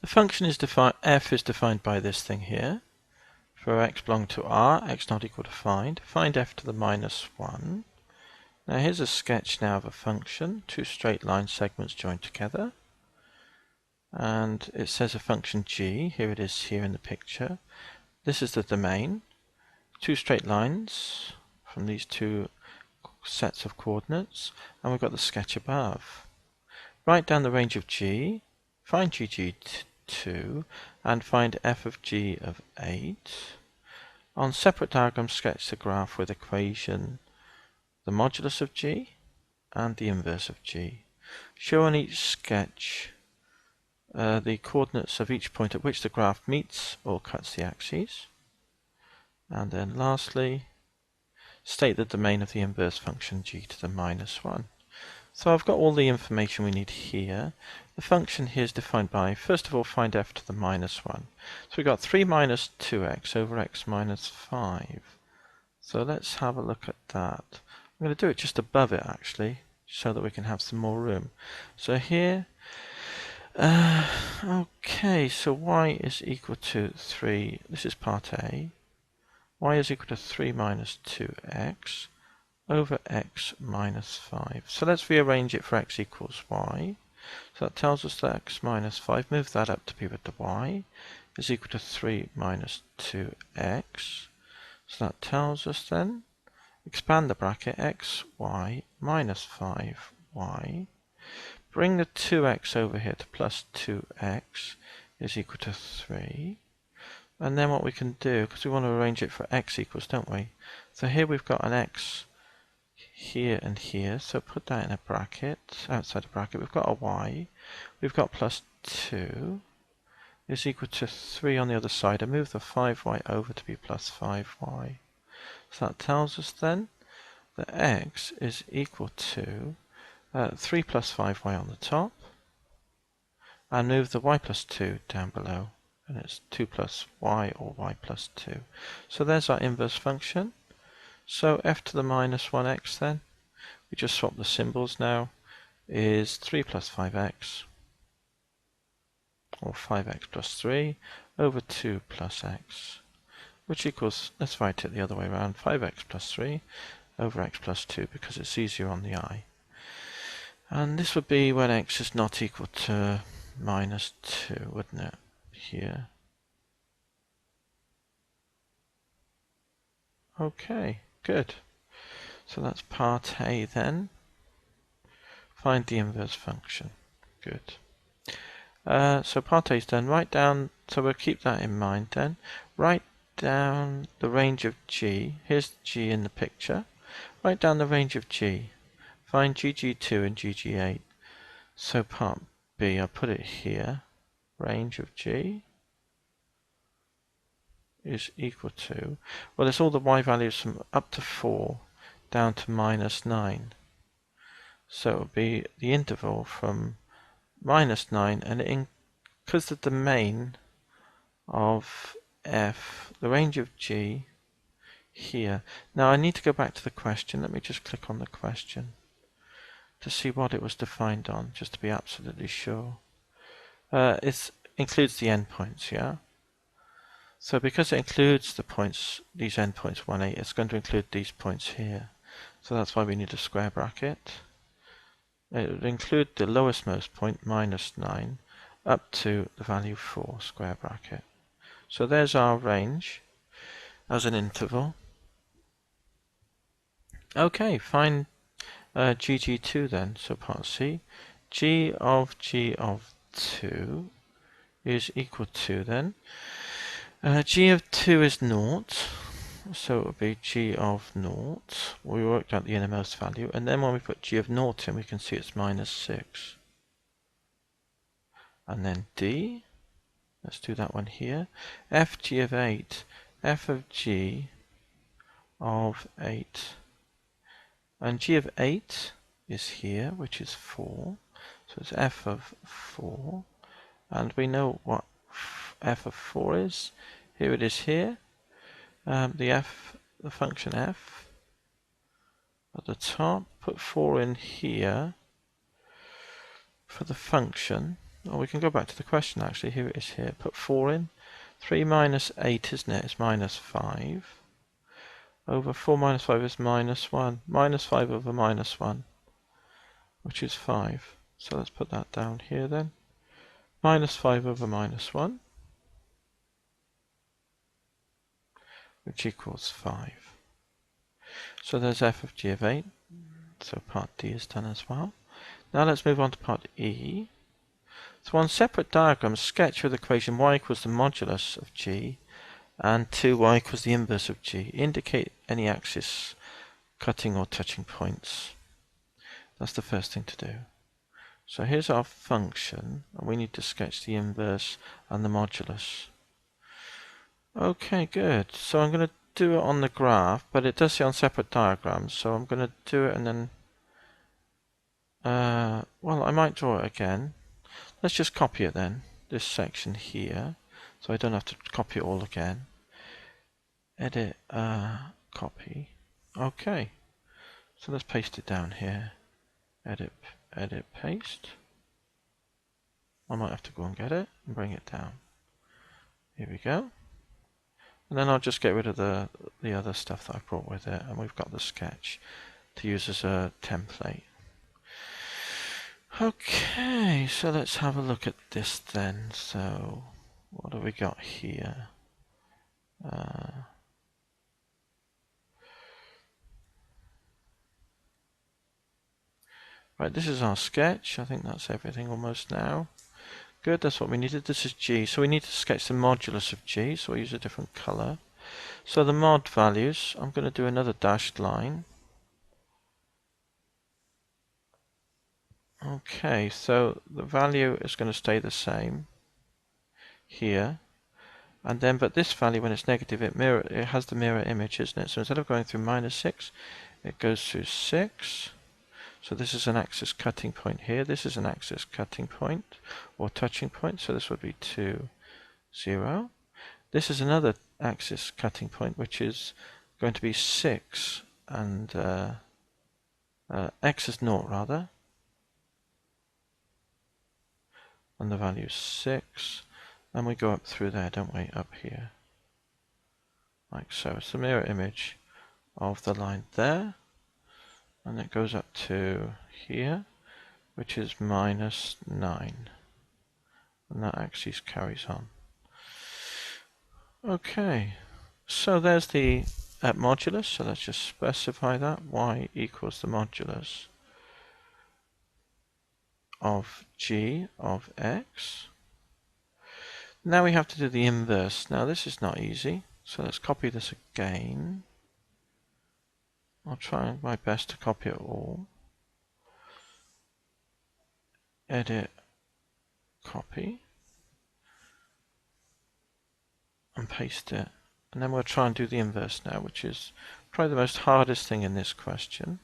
The function is defined, f is defined by this thing here. For x belong to R, x not equal to find f to the minus 1. Now here's a sketch now of a function, two straight line segments joined together. And it says a function g, here it is here in the picture. This is the domain, two straight lines from these two sets of coordinates, and we've got the sketch above. Write down the range of g, find gg2, and find f of g of 8. On separate diagrams, sketch the graph with equation the modulus of g and the inverse of g. Show on each sketch the coordinates of each point at which the graph meets or cuts the axes. And then lastly, state the domain of the inverse function g to the minus 1. So I've got all the information we need here. The function here is defined by, first of all, find f to the minus 1. So we've got 3 minus 2x over x minus 5. So let's have a look at that. I'm going to do it just above it actually, so that we can have some more room. So here, okay, so y is equal to 3, this is part A. Y is equal to 3 minus 2x over x minus 5. So let's rearrange it for x equals y. So that tells us that x minus 5, move that up to be with the y, is equal to 3 minus 2x. So that tells us then, expand the bracket, x, y, minus 5y. Bring the 2x over here to plus 2x is equal to 3. And then what we can do, because we want to arrange it for x equals, don't we? So here we've got an x here and here, so put that in a bracket, outside a bracket. We've got a y, we've got plus 2 is equal to 3 on the other side, and move the 5y over to be plus 5y. So that tells us then that x is equal to 3 plus 5y on the top, and move the y plus 2 down below, and it's 2 plus y or y plus 2. So there's our inverse function. So f to the minus 1x then, we just swap the symbols now, is 3 plus 5x, or 5x plus 3, over 2 plus x, which equals, let's write it the other way around, 5x plus 3 over x plus 2, because it's easier on the eye. And this would be when x is not equal to minus 2, wouldn't it, here? Okay, good. So that's part A then. Find the inverse function. Good. So part A is done. Write down, so we'll keep that in mind then. Write down the range of g. Here's g in the picture. Write down the range of g. Find gg2 and gg8. So part B, I'll put it here. Range of g is equal to, well, it's all the y values from up to 4 down to minus 9. So it would be the interval from minus 9, and because the domain of f, the range of g here. Now I need to go back to the question. Let me just click on the question to see what it was defined on, just to be absolutely sure. It includes the endpoints, yeah? So because it includes the points, these endpoints 1, 8, it's going to include these points here. So that's why we need a square bracket. It would include the lowest most point, minus 9, up to the value 4, square bracket. So there's our range as an interval. Okay, find gg2 then, so part C. g of 2 is equal to then, g of 2 is 0, so it would be g of 0. We worked out the innermost value, and then when we put g of 0 in, we can see it's minus 6. And then d, let's do that one here. f g of 8, f of g of 8. And g of 8 is here, which is 4. So it's f of 4. And we know what f of 4 is. Here it is here. The function f at the top. Put 4 in here for the function. Oh, we can go back to the question actually. Here it is here. Put 4 in. 3 minus 8, isn't it? It's minus 5. Over 4 minus 5 is minus 1. Minus 5 over minus 1, which is 5. So let's put that down here then. Minus 5 over minus 1, which equals 5. So there's f of g of 8. So part D is done as well. Now let's move on to part E. So on separate diagrams, sketch with the equation y equals the modulus of g and 2y equals the inverse of g. Indicate any axis cutting or touching points. That's the first thing to do. So here's our function, and we need to sketch the inverse and the modulus. Okay, good. So I'm going to do it on the graph, but it does say on separate diagrams, so I'm going to do it and then well, I might draw it again. Let's just copy it then, this section here, so I don't have to copy it all again. Edit, copy. Okay, so let's paste it down here. Edit, paste. I might have to go and get it and bring it down. Here we go. And then I'll just get rid of the other stuff that I brought with it, and we've got the sketch to use as a template. Okay, so let's have a look at this then. So, what have we got here? Right, this is our sketch. I think that's everything almost now. Good, that's what we needed. This is G. So we need to sketch the modulus of G, so we'll use a different colour. So the mod values, I'm going to do another dashed line. Okay, so the value is going to stay the same here. And then, but this value, when it's negative, it has the mirror image, isn't it? So instead of going through minus 6, it goes through 6. So this is an axis cutting point here. This is an axis cutting point, or touching point. So this would be 2, 0. This is another axis cutting point, which is going to be 6, and x is 0, rather. And the value is 6. And we go up through there, don't we, up here. Like so. It's the mirror image of the line there. And it goes up to here, which is minus 9. And that axis carries on. Okay, so there's the modulus. So let's just specify that. Y equals the modulus of g of x. Now we have to do the inverse. Now this is not easy, so let's copy this again. I'll try my best to copy it all. Edit, copy, and paste it. And then we'll try and do the inverse now, which is probably the most hardest thing in this question.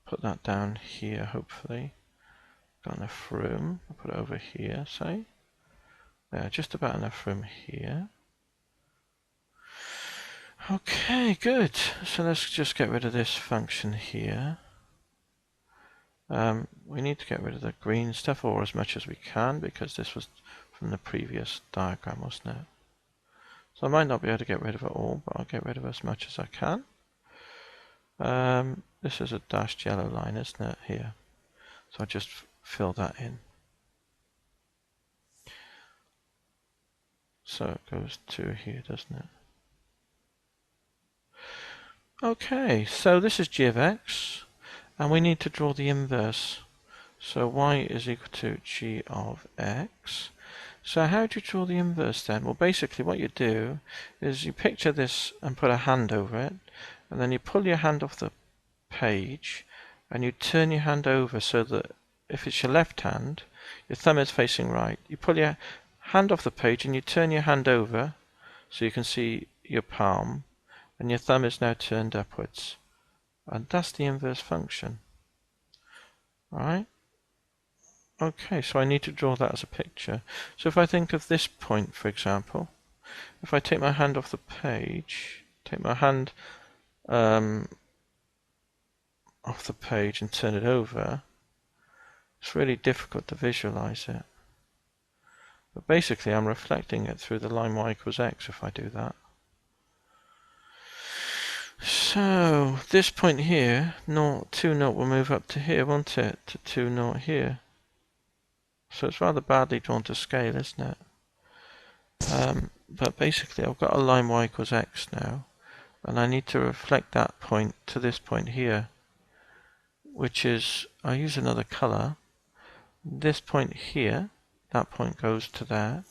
Put that down here, hopefully. Got enough room. I'll put it over here, say. There, just about enough room here. Okay, good. So let's just get rid of this function here. We need to get rid of the green stuff, or as much as we can, because this was from the previous diagram, wasn't it? So I might not be able to get rid of it all, but I'll get rid of as much as I can. This is a dashed yellow line, isn't it, here? So I just fill that in. So it goes to here, doesn't it? Okay, so this is g of x, and we need to draw the inverse. So y is equal to g of x. So how do you draw the inverse then? Well, basically what you do is you picture this and put a hand over it, and then you pull your hand off the page, and you turn your hand over so that if it's your left hand, your thumb is facing right. You pull your hand off the page and you turn your hand over so you can see your palm, and your thumb is now turned upwards. And that's the inverse function. Right? Okay, so I need to draw that as a picture. So if I think of this point, for example, if I take my hand off the page, take my hand on off the page and turn it over, it's really difficult to visualize it. But basically I'm reflecting it through the line y equals x if I do that. So this point here, 0, 2, 0 will move up to here, won't it? To 2, 0 here. So it's rather badly drawn to scale, isn't it? But basically I've got a line y equals x now, and I need to reflect that point to this point here, which is, I'll use another colour. This point here, that point goes to there.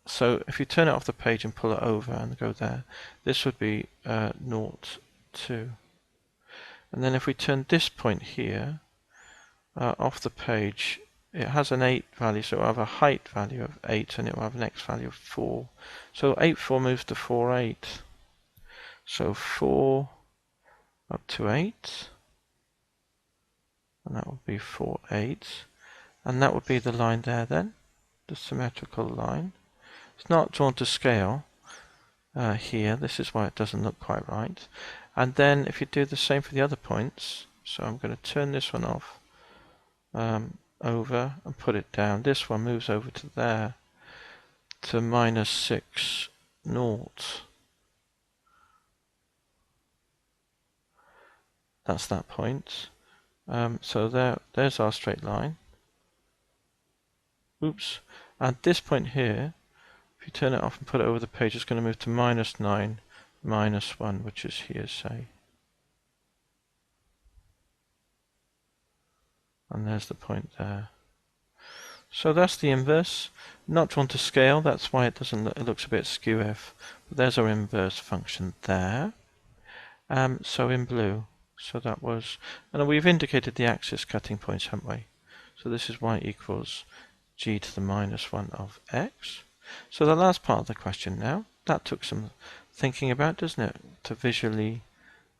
So if you turn it off the page and pull it over and go there, this would be 0, 2. And then if we turn this point here off the page, it has an 8 value, so it will have a height value of 8 and it will have an x value of 4. So 8, 4 moves to 4, 8. So 4 up to 8, and that would be 4, 8. And that would be the line there then, the symmetrical line. It's not drawn to scale here, this is why it doesn't look quite right. And then if you do the same for the other points, so I'm going to turn this one off, over and put it down. This one moves over to there, to minus 6, 0. That's that point. So there's our straight line. Oops. And this point here, if you turn it off and put it over the page, it's going to move to minus 9, minus 1, which is here, say. And there's the point there. So that's the inverse. Not drawn to scale, that's why it doesn't look, it looks a bit skew-if. But there's our inverse function there. So in blue. So that was, and we've indicated the axis cutting points, haven't we? So this is y equals g to the minus 1 of x. So the last part of the question now, that took some thinking about, doesn't it, to visually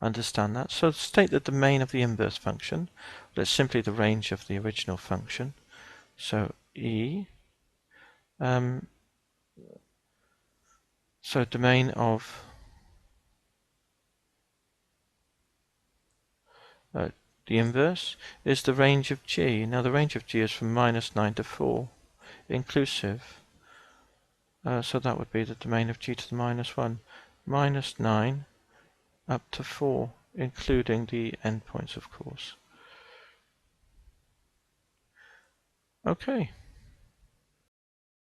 understand that. So state the domain of the inverse function. That's simply the range of the original function. So E, so domain of the inverse is the range of g. Now the range of g is from minus 9 to 4, inclusive. So that would be the domain of g to the minus 1, minus 9 up to 4, including the endpoints, of course. Okay.